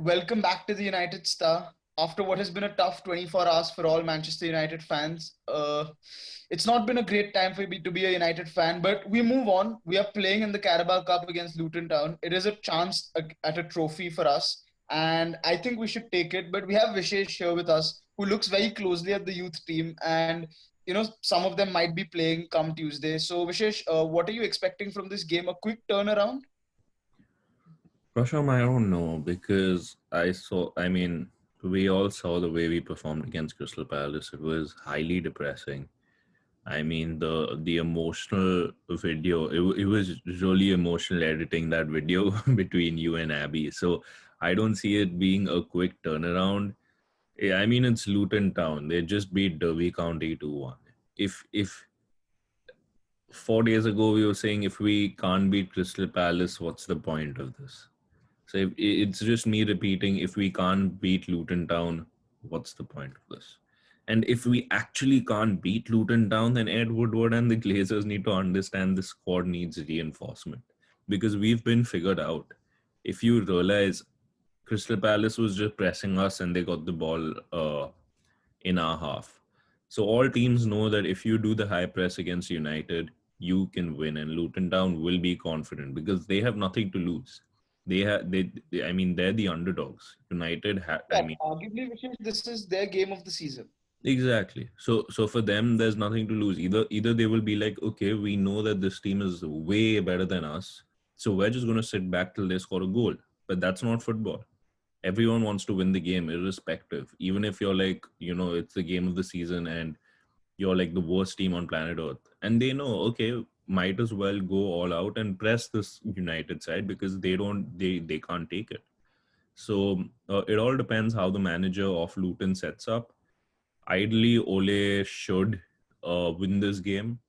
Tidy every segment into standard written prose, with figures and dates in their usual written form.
welcome back to the United Star. After what has been a tough 24 hours for all Manchester United fans, it's not been a great time for me to be a United fan, but we move on. We are playing in the Carabao Cup against Luton Town. It is a chance at a trophy for us, and I think we should take it. But we have Vishesh here with us, who looks very closely at the youth team, and some of them might be playing come Tuesday. So, Vishesh, what are you expecting from this game? A quick turnaround? Prasham, I don't know because we all saw the way we performed against Crystal Palace. It was highly depressing. I mean, the emotional video, it was really emotional editing that video between you and Abby. So I don't see it being a quick turnaround. I mean, it's Luton Town. They just beat Derby County 2-1. If 4 days ago we were saying if we can't beat Crystal Palace, what's the point of this? So it's just me repeating, if we can't beat Luton Town, what's the point of this? And if we actually can't beat Luton Town, then Ed Woodward and the Glazers need to understand the squad needs reinforcement because we've been figured out. If you realize Crystal Palace was just pressing us and they got the ball in our half. So all teams know that if you do the high press against United, you can win, and Luton Town will be confident because they have nothing to lose. I mean, they're the underdogs. Yeah, arguably, Vishesh, this is their game of the season. Exactly. So for them, there's nothing to lose. Either they will be like, okay, we know that this team is way better than us, so we're just gonna sit back till they score a goal. But that's not football. Everyone wants to win the game, irrespective. Even if you're like, it's the game of the season and you're like the worst team on planet Earth, and they know, okay, might as well go all out and press this United side because they can't take it. So it all depends how the manager of Luton sets up. Ideally, Ole should win this game,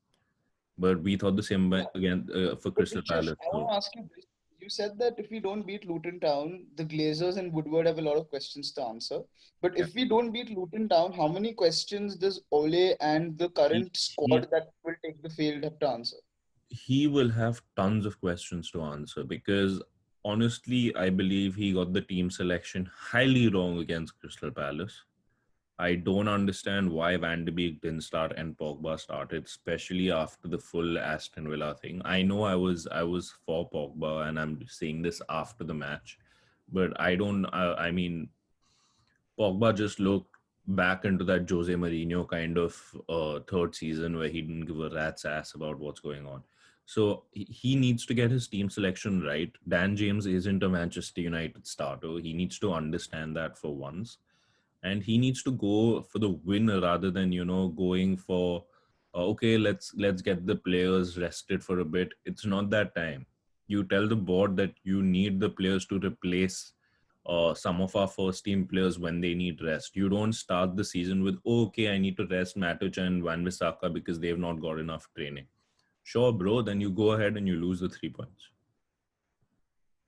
but we thought the same again for But Crystal Vishesh, Palace. I want So to ask you this. You said that if we don't beat Luton Town, the Glazers and Woodward have a lot of questions to answer. But yeah, if we don't beat Luton Town, how many questions does Ole and the he current he squad that will take the field have to answer? he will have tons of questions to answer because honestly, I believe he got the team selection highly wrong against Crystal Palace. I don't understand why Van de Beek didn't start and Pogba started, especially after the full Aston Villa thing. I know I was for Pogba, and I'm saying this after the match, but I don't. I mean, Pogba just looked back into that Jose Mourinho kind of third season where he didn't give a rat's ass about what's going on. So he needs to get his team selection right. Dan James isn't a Manchester United starter. He needs to understand that for once, and he needs to go for the win rather than going for okay, let's get the players rested for a bit. It's not that time. You tell the board that you need the players to replace some of our first team players when they need rest. You don't start the season with, oh, okay, I need to rest Matic and Van Bissaka because they've not got enough training. Sure, bro, then you go ahead and you lose the 3 points.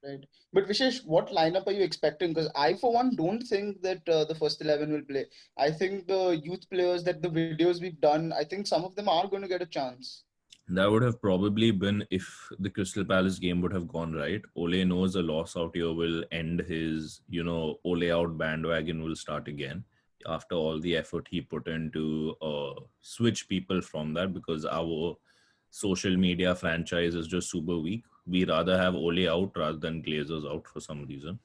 Right. But Vishesh, what lineup are you expecting? Because I, for one, don't think that the first 11 will play. I think the youth players that the videos we've done, I think some of them are going to get a chance. That would have probably been if the Crystal Palace game would have gone right. Ole knows a loss out here will end his, Ole out bandwagon will start again after all the effort he put into switch people from that because our social media franchise is just super weak. We rather have Ole out rather than Glazers out for some reason.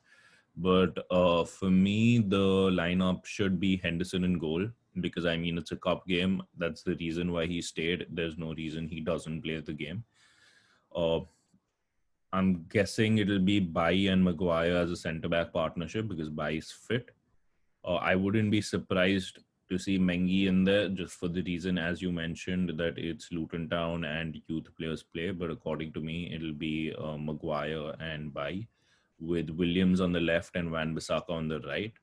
But for me, the lineup should be Henderson in goal because I mean it's a cup game. That's the reason why he stayed. There's no reason he doesn't play the game. Uh, I'm guessing it'll be Bai and Maguire as a centre back partnership because Bai is fit. I wouldn't be surprised to see Mengi in there just for the reason, as you mentioned, that it's Luton Town and youth players play. But according to me, it'll be Maguire and Bai with Williams on the left and Van Bissaka on the right.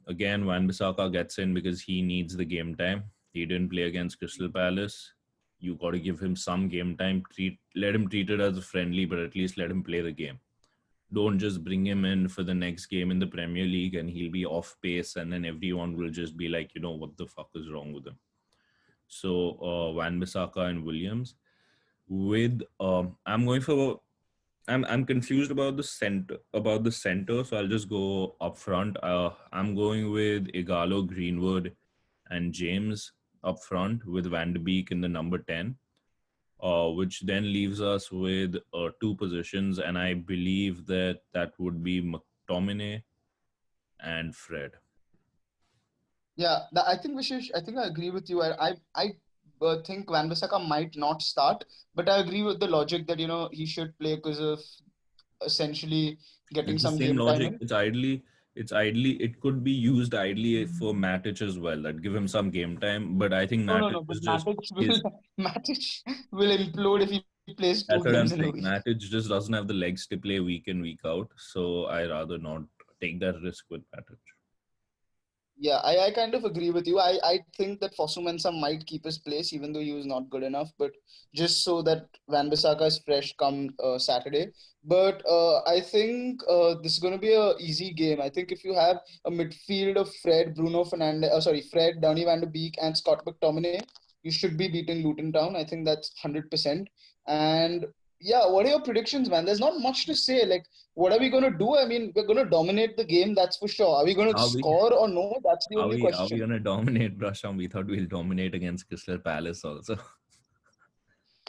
Again, Van Bissaka gets in because he needs the game time. He didn't play against Crystal Palace. You got to give him some game time. Let him treat it as a friendly, but at least let him play the game. Don't just bring him in for the next game in the Premier League and he'll be off pace, and then everyone will just be like, what the fuck is wrong with him? So Van Bissaka and Williams. I'm going for I'm confused about the center, so I'll just go up front. I'm going with Igalo, Greenwood, and James up front with Van de Beek in the number 10, which then leaves us with two positions, and I believe that would be McTominay and Fred. Yeah, I think Vishesh, I think I agree with you. I think Van Bissaka might not start, but I agree with the logic that he should play because of essentially getting It's the some same game time logic. in. It could be used ideally for Matic as well. That give him some game time, but I think No, no, Matic no. is But just Matic will his. Matic will implode if he plays two That's games what in I'm a saying. week. Matic just doesn't have the legs to play week in week out, so I rather not take that risk with Matic. Yeah, I kind of agree with you. I think that Fosu Mensah might keep his place even though he was not good enough, but just so that Van Bissaka is fresh come Saturday. But I think this is going to be a easy game. I think if you have a midfield of Fred, Bruno Fernandes, Fred, Donny van de Beek, and Scott McTominay, you should be beating Luton Town. I think that's 100%. And yeah, what are your predictions, man? There's not much to say. Like, what are we going to do? I mean, we're going to dominate the game, that's for sure. Are we going to Are we score or no? That's the are only we are we question. gonna dominate Brasham? We thought we'll dominate against Crystal Palace also.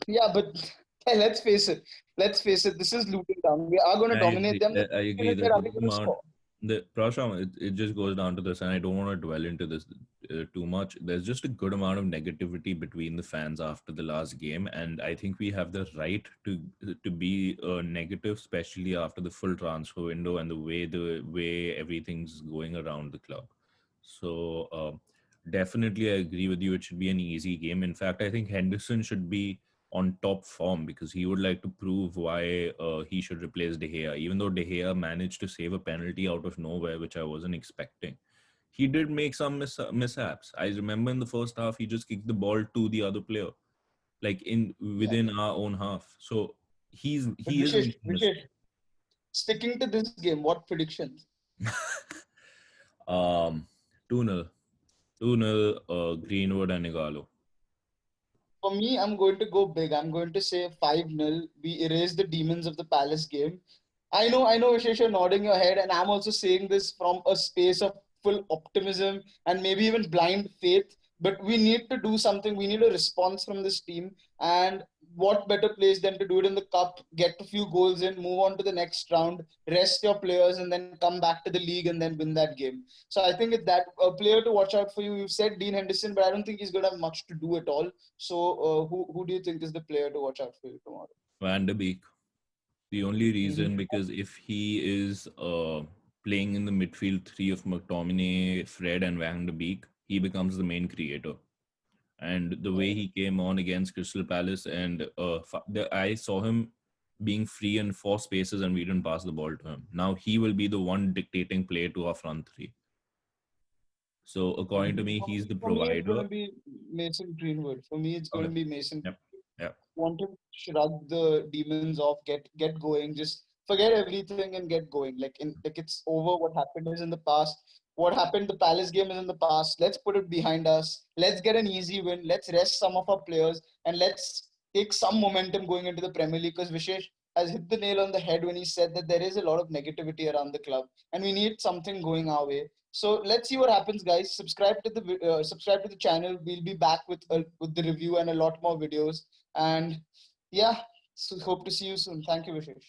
Yeah, but hey, let's face it. Let's face it. This is Luton Town. We are going to I dominate agree. them. The I question agree. is, There's where a are we good going to amount. score? The Prasham, it just goes down to this, and I don't want to dwell into this too much. There's just a good amount of negativity between the fans after the last game, and I think we have the right to be negative, especially after the full transfer window and the way everything's going around the club. So definitely, I agree with you. It should be an easy game. In fact, I think Henderson should be on top form because he would like to prove why he should replace De Gea. Even though De Gea managed to save a penalty out of nowhere, which I wasn't expecting, he did make some mishaps. I remember in the first half, he just kicked the ball to the other player, like in Yeah. within our own half. So But he is making mistakes. Sticking to this game, what predictions? um, 2-0, 2-0, Greenwood and Igalo. For me, I'm going to go big. I'm going to say 5-0. We erase the demons of the Palace game. I know, Vishesh, you're nodding your head, and I'm also saying this from a space of full optimism and maybe even blind faith. But we need to do something. We need a response from this team. And what better place than to do it in the cup, get a few goals in, move on to the next round, rest your players, and then come back to the league and then win that game. So I think it's that a player to watch out for you. You've said Dean Henderson, but I don't think he's going to have much to do at all. So who do you think is the player to watch out for you tomorrow? Van de Beek. The only Mm-hmm. reason because if he is playing in the midfield three of McTominay, Fred, and Van de Beek, he becomes the main creator. And the way he came on against Crystal Palace, and I saw him being free in four spaces, and we didn't pass the ball to him. Now he will be the one dictating play to our front three. So according to Mm-hmm. me, he's the For me, it's going provider. to be Mason Greenwood. For me, it's going to Okay. be Mason. Yep. Yep. Want to shrug the demons off, get going, just forget everything and get going. Like it's over. What happened is in the past. What happened? The Palace game is in the past. Let's put it behind us. Let's get an easy win. Let's rest some of our players and let's take some momentum going into the Premier League. Because Vishesh has hit the nail on the head when he said that there is a lot of negativity around the club and we need something going our way. So let's see what happens, guys. Subscribe to the channel. We'll be back with the review and a lot more videos. And yeah, so hope to see you soon. Thank you, Vishesh.